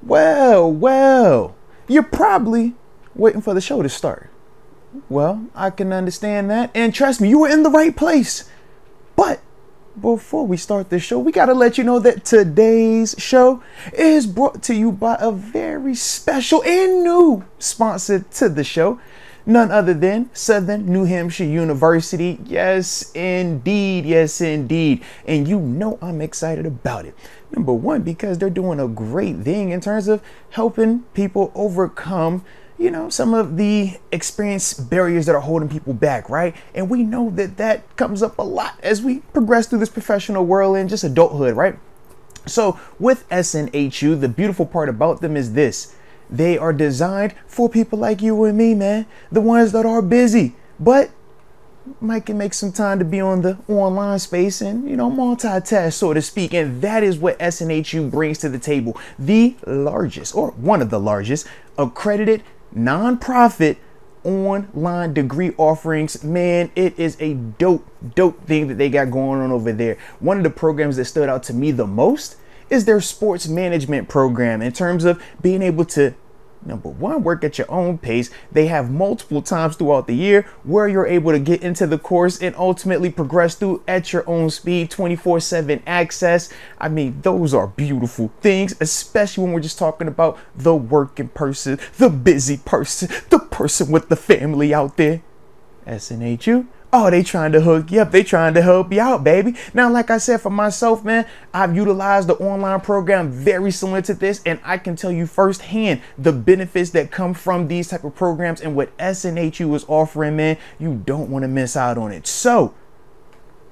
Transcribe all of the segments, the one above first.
Well, you're probably waiting for the show to start. Well, I can understand that. And trust me, you were in the right place. But before we start the show, we got to let you know that today's show is brought to you by a very special and new sponsor to the show. None other than Southern New Hampshire University. Yes, indeed. Yes, indeed. And you know I'm excited about it. Number one, because they're doing a great thing in terms of helping people overcome, you know, some of the experience barriers that are holding people back, right? And we know that that comes up a lot as we progress through this professional world and just adulthood, right? So with SNHU, the beautiful part about them is this. They are designed for people like you and me, man. The ones that are busy, but might can make some time to be on the online space and, you know, multitask, so to speak. And that is what SNHU brings to the table. The largest, or one of the largest, accredited nonprofit online degree offerings. Man, it is a dope thing that they got going on over there. One of the programs that stood out to me the most is their sports management program, in terms of being able to, number one, work at your own pace. They have multiple times throughout the year where you're able to get into the course and ultimately progress through at your own speed, 24/7 access. I mean, those are beautiful things, especially when we're just talking about the working person, the busy person, the person with the family out there. SNHU. Oh, they trying to hook you up. They trying to help you out, baby. Now, like I said, for myself, man, I've utilized the online program very similar to this, and I can tell you firsthand the benefits that come from these type of programs, and what SNHU is offering, man. You don't want to miss out on it. So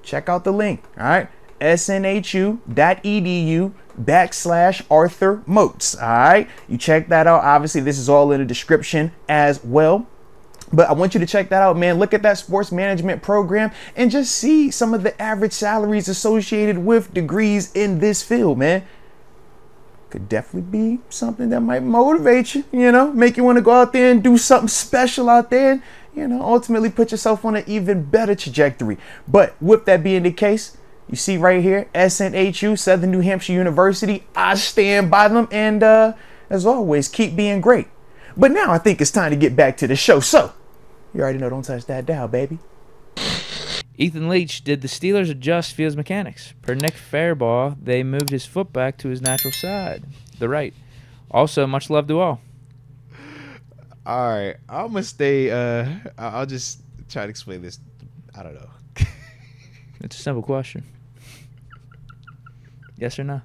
check out the link. All right. snhu.edu/Arthur Moats. All right. You check that out. Obviously, this is all in the description as well. But I want you to check that out, man. Look at that sports management program and just see some of the average salaries associated with degrees in this field, man. Could definitely be something that might motivate you, you know, make you want to go out there and do something special out there and, you know, ultimately put yourself on an even better trajectory. But with that being the case, you see right here, SNHU, Southern New Hampshire University. I stand by them, and as always, keep being great. But now I think it's time to get back to the show. So, you already know, don't touch that dial, baby. Ethan Leach, did the Steelers adjust Fields' mechanics? Per Nick Fairbaugh, they moved his foot back to his natural side, the right. Also, much love to all. All right, I'm going to stay, I'll just try to explain this. I don't know. It's a simple question. Yes or no?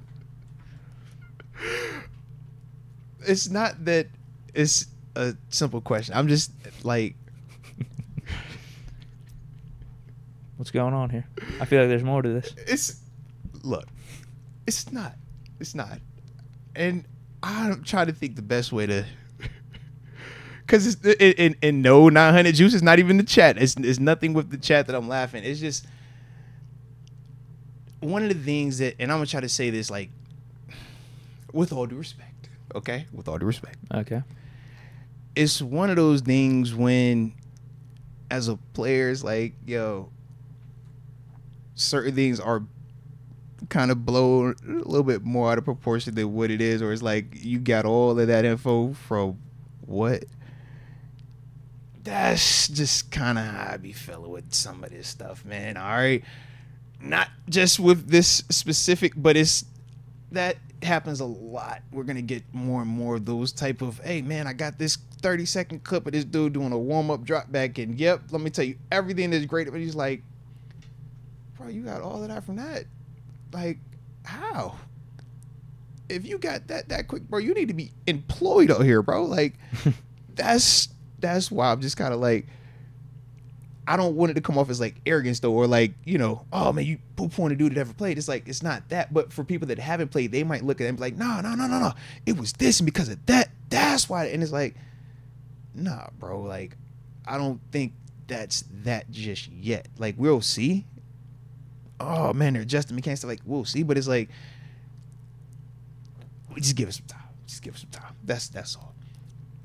It's not that it's a simple question. I'm just like... What's going on here? I feel like there's more to this. It's not. And I'm trying to think the best way to... Because it's in no 900 juice, it's not even the chat. It's nothing with the chat that I'm laughing. It's just... One of the things that... And I'm going to try to say this, like, with all due respect. Okay? With all due respect. Okay. It's one of those things when, as a player, it's like, yo, certain things are kind of blown a little bit more out of proportion than what it is, or it's like you got all of that info from what? That's just kind of how I be feeling with some of this stuff, man. All right, not just with this specific, but it's that happens a lot. We're gonna get more and more of those type of, hey man, I got this 30-second clip of this dude doing a warm-up drop back, and yep, let me tell you everything is great, but he's like, bro, you got all of that from that? Like, how? If you got that quick, bro, you need to be employed out here, bro. Like, that's why I'm just kind of like, I don't want it to come off as like arrogance though, or like, you know, oh man, you poo-pooing a dude that ever played. It's like, it's not that. But for people that haven't played, they might look at it and be like, no. It was this, and because of that, that's why. And it's like, nah, bro. Like, I don't think that's that just yet. Like, we'll see. Oh man, they're adjusting mechanics. Like, we'll see. But it's like, just give us some time. Just give us some time. That's all.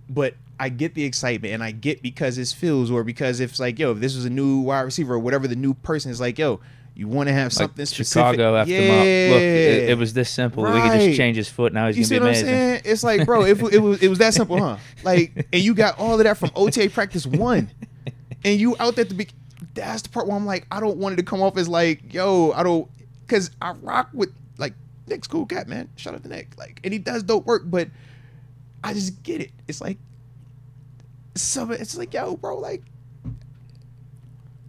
But I get the excitement, and I get because it's Fields, or because if it's like, yo, if this was a new wide receiver or whatever, the new person is like, yo, you want to have something like specific. Chicago after him up. Look, it was this simple. We could just change his foot. Now he's you gonna be amazing. What I'm saying? It's like, bro, if it was that simple, huh? Like, and you got all of that from OTA practice 1, and you out there to be. That's the part where I'm like, I don't want it to come off as like, yo, I don't, because I rock with like Nick's cool cat, man. Shout out to Nick, like, and he does dope work, but I just get it. It's like, it's like, yo, bro, like,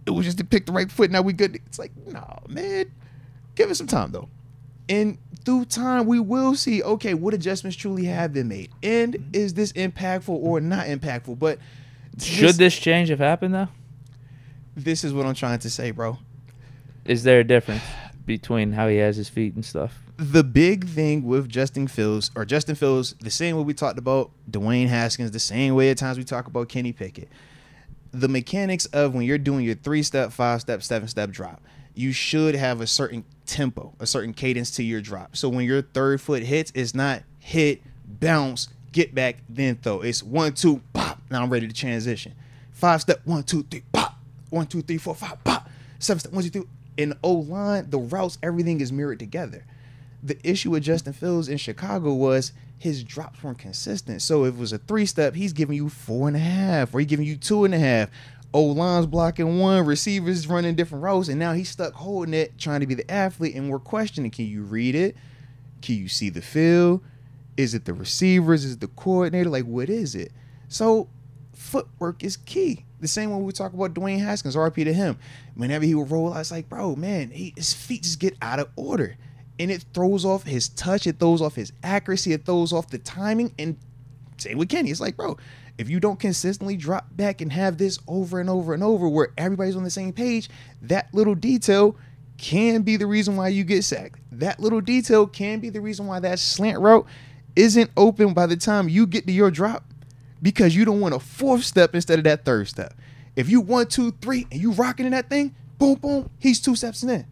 it was just to pick the right foot. Now we good. It's like, no, man, give it some time though, and through time we will see. Okay, what adjustments truly have been made, and is this impactful or not impactful? But should this change have happened though? This is what I'm trying to say, bro. Is there a difference between how he has his feet and stuff? The big thing with Justin Fields, the same way we talked about Dwayne Haskins, the same way at times we talk about Kenny Pickett. The mechanics of when you're doing your 3-step, 5-step, 7-step drop, you should have a certain tempo, a certain cadence to your drop. So when your third foot hits, it's not hit, bounce, get back, then throw. It's 1, 2, pop. Now I'm ready to transition. 5-step, 1, 2, 3, pop. 1, 2, 3, 4, 5, pop. 7-step, 1, 2, 3. In the O-line, the routes, everything is mirrored together. The issue with Justin Fields in Chicago was his drops weren't consistent. So if it was a 3-step, he's giving you 4.5, or he's giving you 2.5. O-line's blocking 1, receivers running different routes, and now he's stuck holding it, trying to be the athlete, and we're questioning, can you read it? Can you see the field? Is it the receivers? Is it the coordinator? Like, what is it? So footwork is key. The same when we talk about Dwayne Haskins, RP to him. Whenever he would roll out, it's like, bro, man, his feet just get out of order. And it throws off his touch. It throws off his accuracy. It throws off the timing. And same with Kenny. It's like, bro, if you don't consistently drop back and have this over and over and over where everybody's on the same page, that little detail can be the reason why you get sacked. That little detail can be the reason why that slant route isn't open by the time you get to your drop, because you don't want a 4th step instead of that 3rd step. If you 1, 2, 3 and you rocking in that thing, boom, boom, he's 2 steps in.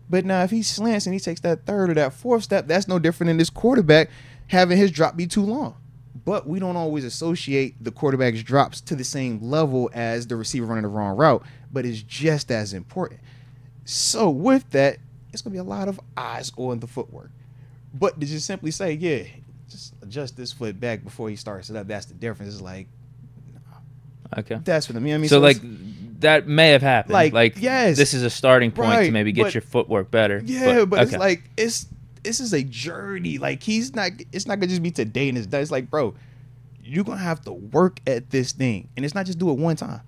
But now if he slants and he takes that 3rd or that 4th step, that's no different than this quarterback having his drop be too long. But we don't always associate the quarterback's drops to the same level as the receiver running the wrong route, but it's just as important. So with that, it's going to be a lot of eyes on the footwork. But to just simply say, yeah, just adjust this foot back before he starts it up, that's the difference. It's like, nah. Okay. That's what I mean. So like, that may have happened. Like yes, this is a starting point right, to maybe get your footwork better. Yeah, but okay. It's like, this is a journey. Like, it's not going to just be today and it's done. It's like, bro, you're going to have to work at this thing. And it's not just do it one time,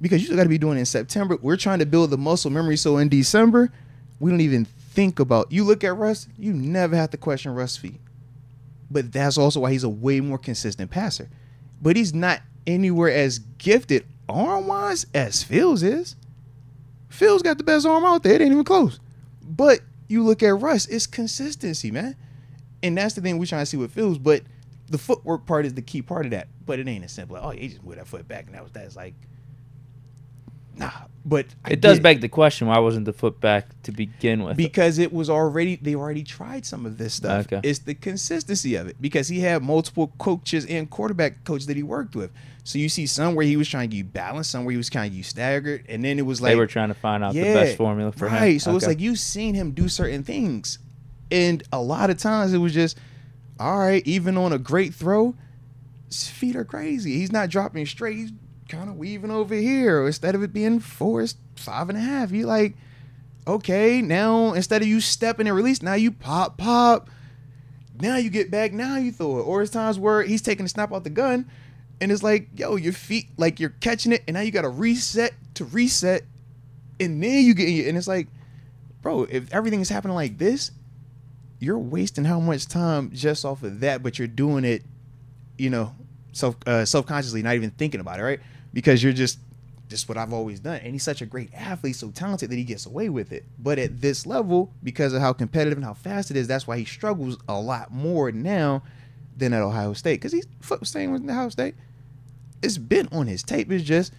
because you still got to be doing it in September. We're trying to build the muscle memory. So in December, we don't even think about, you look at Russ, you never have to question Russ' feet. But that's also why he's a way more consistent passer. But he's not anywhere as gifted arm-wise as Fields is. Fields got the best arm out there. It ain't even close. But you look at Russ, it's consistency, man. And that's the thing we're trying to see with Fields. But the footwork part is the key part of that. But it ain't as simple. Oh, he just moved that foot back and that was that. It's like, nah. But it does beg the question, why wasn't the foot back to begin with? Because they already tried some of this stuff. Okay. It's the consistency of it, because he had multiple coaches and quarterback coaches that he worked with. So you see some where he was trying to get you balanced, some where he was kind of you staggered, and then it was like they were trying to find out the best formula for him. Right. So it's like you've seen him do certain things, and a lot of times it was just, all right, even on a great throw, his feet are crazy. He's not dropping straight. He's kind of weaving over here. Or instead of it being 4, it's 5.5. You like, okay, now instead of you stepping and release, now you pop. Now you get back, now you throw it. Or it's times where he's taking the snap out the gun, and it's like, yo, your feet, like you're catching it, and now you got to reset, and then you get in, and it's like, bro, if everything is happening like this, you're wasting how much time just off of that, but you're doing it, you know, self-consciously, not even thinking about it, right? Because you're just what I've always done. And he's such a great athlete, so talented, that he gets away with it. But at this level, because of how competitive and how fast it is, that's why he struggles a lot more now than at Ohio State. Because he's staying with Ohio State. It's been on his tape. It's just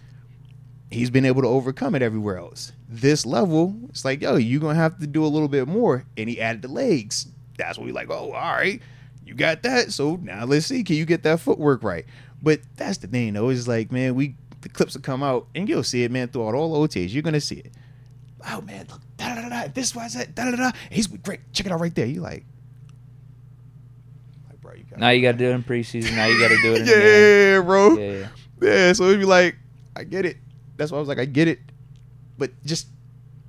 he's been able to overcome it everywhere else. This level, it's like, yo, you're going to have to do a little bit more. And he added the legs. That's what we like, oh, all right, you got that. So now let's see, can you get that footwork right? But that's the thing, though. It's like, man, the clips will come out, and you'll see it, man, throughout all the OTAs. You're going to see it. Oh, man, look, da-da-da-da, this was that, da-da-da-da. He's great. Check it out right there. You like bro, Now you got to do it in preseason. Now you got to do it in the yeah, game. bro. Yeah. So it'd be like, I get it. That's why I was like, I get it. But just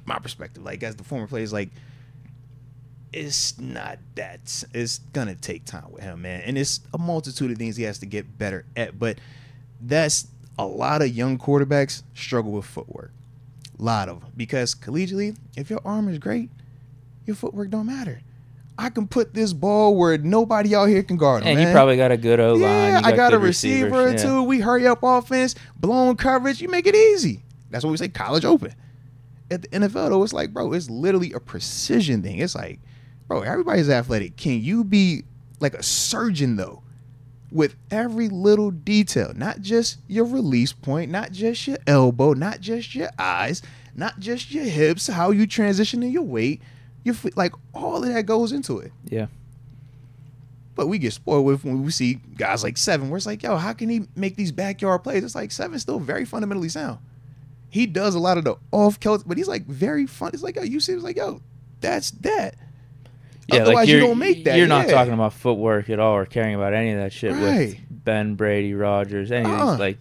my perspective, like, as the former player, is like, it's not that. It's going to take time with him, man. And it's a multitude of things he has to get better at. But that's a lot of young quarterbacks struggle with footwork. A lot of them. Because collegiately, if your arm is great, your footwork don't matter. I can put this ball where nobody out here can guard him, And man. you probably got a good O-line. Yeah, I got good a receiver or receivers. two. We hurry up offense, blown coverage. You make it easy. That's what we say, college open. At the NFL, though, it's like, bro, it's literally a precision thing. It's like, bro, everybody's athletic. Can you be like a surgeon, though, with every little detail? Not just your release point, not just your elbow, not just your eyes, not just your hips, how you transition in your weight, your feet, like all of that goes into it. Yeah. But we get spoiled with when we see guys like Seven, where it's like, yo, how can he make these backyard plays? It's like Seven's still very fundamentally sound. He does a lot of the off-kilter, but he's like very fun. It's like, yo, you see, it's like, yo, that's that. Yeah, Otherwise, like you don't make that. You're not talking about footwork at all or caring about any of that shit Right. with Ben, Brady, Rodgers, any of these. Like,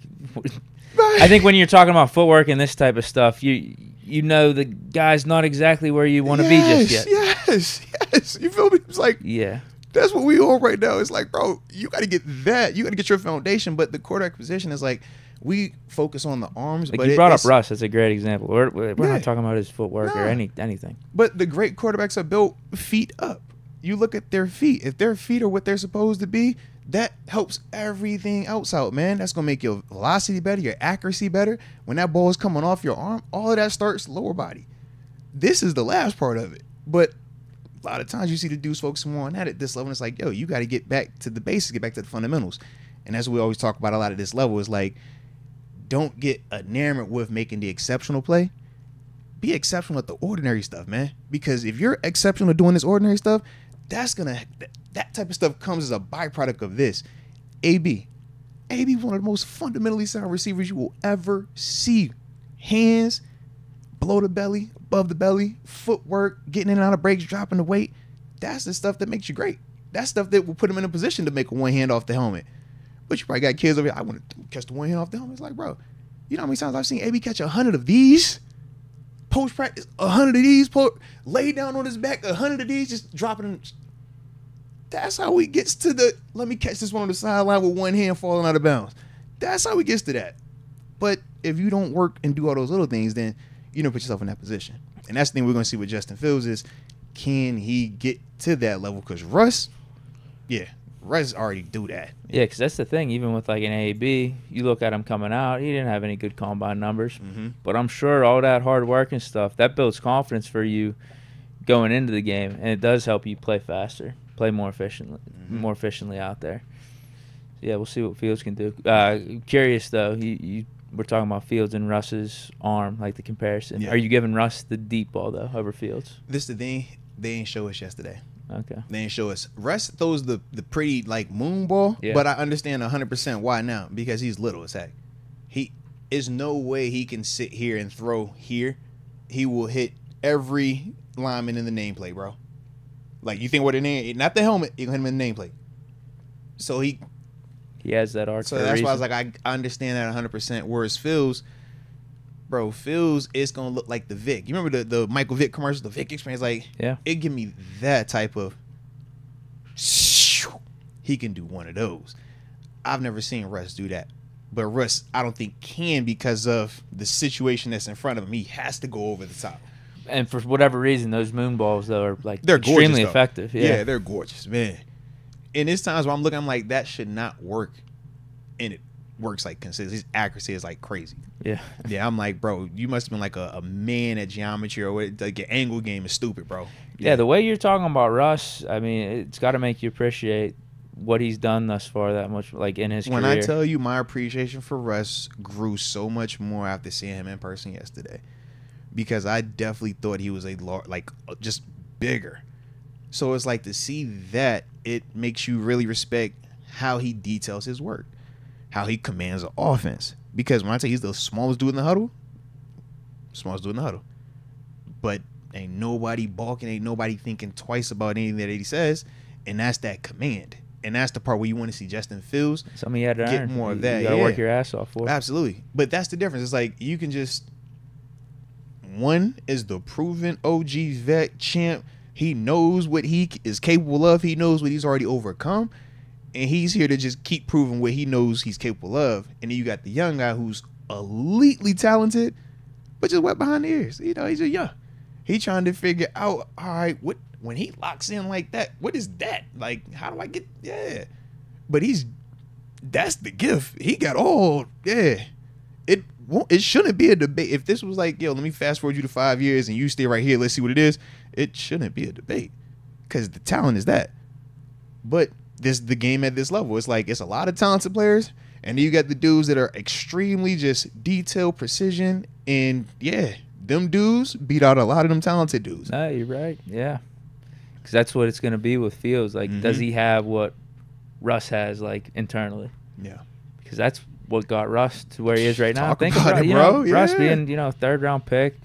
Right. I think when you're talking about footwork and this type of stuff, you know the guy's not exactly where you want to be just yet. Yes. You feel me? It's like, Yeah. that's what we on right now. It's like, bro, you got to get that. You got to get your foundation. But the quarterback position is like, we focus on the arms. Like but you brought up Russ. That's a great example. We're not talking about his footwork or anything. But the great quarterbacks are built feet up. You look at their feet. If their feet are what they're supposed to be, that helps everything else out, man. That's going to make your velocity better, your accuracy better. When that ball is coming off your arm, all of that starts lower body. This is the last part of it. But a lot of times you see the dudes focusing more on that at this level. And it's like, yo, you got to get back to the basics, get back to the fundamentals. And that's what we always talk about a lot at this level is like, don't get enamored with making the exceptional play. Be exceptional at the ordinary stuff, man. Because if you're exceptional at doing this ordinary stuff, that type of stuff comes as a byproduct of this. AB one of the most fundamentally sound receivers you will ever see. Hands, below the belly, above the belly, footwork, getting in and out of breaks, dropping the weight. That's the stuff that makes you great. That's stuff that will put him in a position to make a one hand off the helmet. But you probably got kids over here, I want to catch the one hand off the helmet. It's like, bro, you know how many times I've seen AB catch 100 of these? Post practice, 100 of these, lay down on his back, 100 of these, just dropping them. That's how he gets to the, let me catch this one on the sideline with one hand falling out of bounds. That's how he gets to that. But if you don't work and do all those little things, then you don't put yourself in that position. And that's the thing we're going to see with Justin Fields is, can he get to that level? Because Russ already do that. Yeah, because that's the thing. Even with like an AB, you look at him coming out, he didn't have any good combine numbers. Mm-hmm. But I'm sure all that hard work and stuff, that builds confidence for you going into the game. And it does help you play faster, play more efficiently out there. So yeah, we'll see what Fields can do. Curious, though, we're talking about Fields and Russ's arm, like the comparison. Yeah. Are you giving Russ the deep ball, though, over Fields? This is the thing. They ain't show us yesterday. Okay. They ain't show us. Russ throws the pretty, like, moon ball, but I understand 100% why now. Because he's little as heck. He is no way he can sit here and throw here. He will hit every lineman in the nameplate, bro. Like, you think what the name, not the helmet, you can hit him in the nameplate. So he has that arc. So that's why I was like, I understand that 100%. Whereas Fields is gonna look like the Vic. You remember the Michael Vick commercial, the Vic experience? Like, it give me that type of. He can do one of those. I've never seen Russ do that, but Russ, I don't think can because of the situation that's in front of him. He has to go over the top. And for whatever reason, those moon balls though are like they're extremely gorgeous, effective. Yeah, they're gorgeous, man. And there's times where I'm looking, I'm like, that should not work, and it works like consistent. His accuracy is like crazy. Yeah, I'm like, bro, you must have been like a man at geometry or what, like your angle game is stupid, bro. Yeah, the way you're talking about Russ, I mean, it's got to make you appreciate what he's done thus far that much, like in his career. When I tell you my appreciation for Russ grew so much more after seeing him in person yesterday, because I definitely thought he was just bigger. So it's like to see that, it makes you really respect how he details his work. how he commands an offense. Because when I tell you he's the smallest dude in the huddle, but ain't nobody balking, ain't nobody thinking twice about anything that he says, and that's that command. And that's the part where you want to see Justin Fields Something you had to get earn. more of that. You gotta work your ass off for. Absolutely. But that's the difference. It's like you can just, one is the proven OG vet champ. He knows what he is capable of. He knows what he's already overcome. And he's here to just keep proving what he knows he's capable of. And then you got the young guy who's elitely talented, but just wet behind the ears. You know, he's just young. He trying to figure out, all right, what when he locks in like that, what is that? Like, how do I get, yeah. But that's the gift. He got all, yeah. It shouldn't be a debate. If this was like, yo, let me fast forward you to 5 years and you stay right here, let's see what it is. It shouldn't be a debate because the talent is that. But this the game at this level. It's like it's a lot of talented players, and then you got the dudes that are extremely just detailed, precision, and yeah, them dudes beat out a lot of them talented dudes. No, you're right. Yeah, because that's what it's gonna be with Fields. Like, does he have what Russ has, like, internally? Yeah, because that's what got Russ to where he is right now. Think about it, bro. Russ being, third round pick,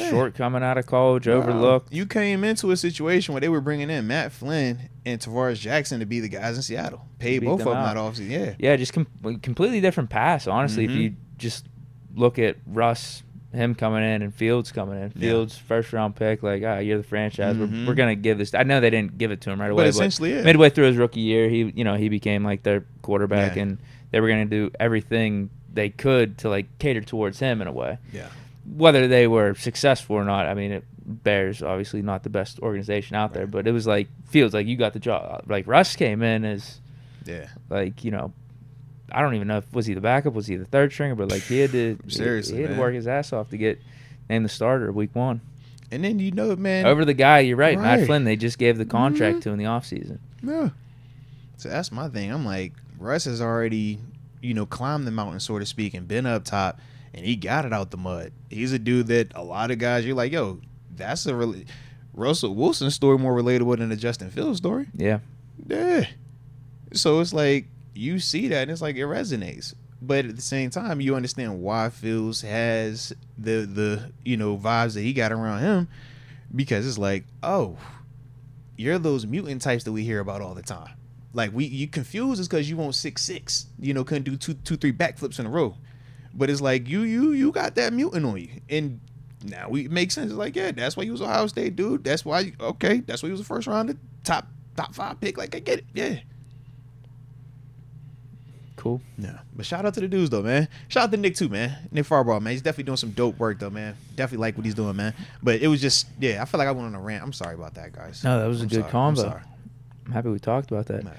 short coming out of college, overlooked. You came into a situation where they were bringing in Matt Flynn and Tavares Jackson to be the guys in Seattle. Paid both of them that offseason. Yeah. Yeah, just completely different pass, honestly. If you just look at Russ, him coming in, and Fields coming in. Fields, first round pick, like, you're the franchise. We're going to give this. I know they didn't give it to him right away. But essentially, midway through his rookie year, he became like their quarterback, and they were going to do everything they could to, like, cater towards him in a way. Yeah. Whether they were successful or not, I mean, Bears obviously not the best organization out there, but it was like Fields, like, you got the job. Like, Russ came in as, like, I don't even know if was he the backup, was he the third stringer, but like he had to work his ass off to get named the starter week 1. And then man, over the guy, you're right, Matt Flynn. They just gave the contract to in the offseason. Yeah. So that's my thing. I'm like, Russ has already, climbed the mountain, so to speak, and been up top. And he got it out the mud. He's a dude that a lot of guys, you're like, yo, that's Russell Wilson's story more relatable than the Justin Fields story. Yeah. Yeah. So it's like, you see that, and it's like, it resonates. But at the same time, you understand why Fields has the vibes that he got around him, because it's like, oh, you're those mutant types that we hear about all the time. Like, you confused is because you won't 6'6", couldn't do two, 3 backflips in a row. But it's like you got that mutant on you, and now it makes sense. It's like, yeah, that's why you was Ohio State dude. That's why that's why he was the first round top 5 pick. Like, I get it, yeah. Cool. Yeah, but shout out to the dudes though, man. Shout out to Nick too, man. Nick Farbaugh, man. He's definitely doing some dope work though, man. Definitely like what he's doing, man. But it was just, I feel like I went on a rant. I'm sorry about that, guys. No, that was a good I'm combo. sorry. I'm happy we talked about that. Man.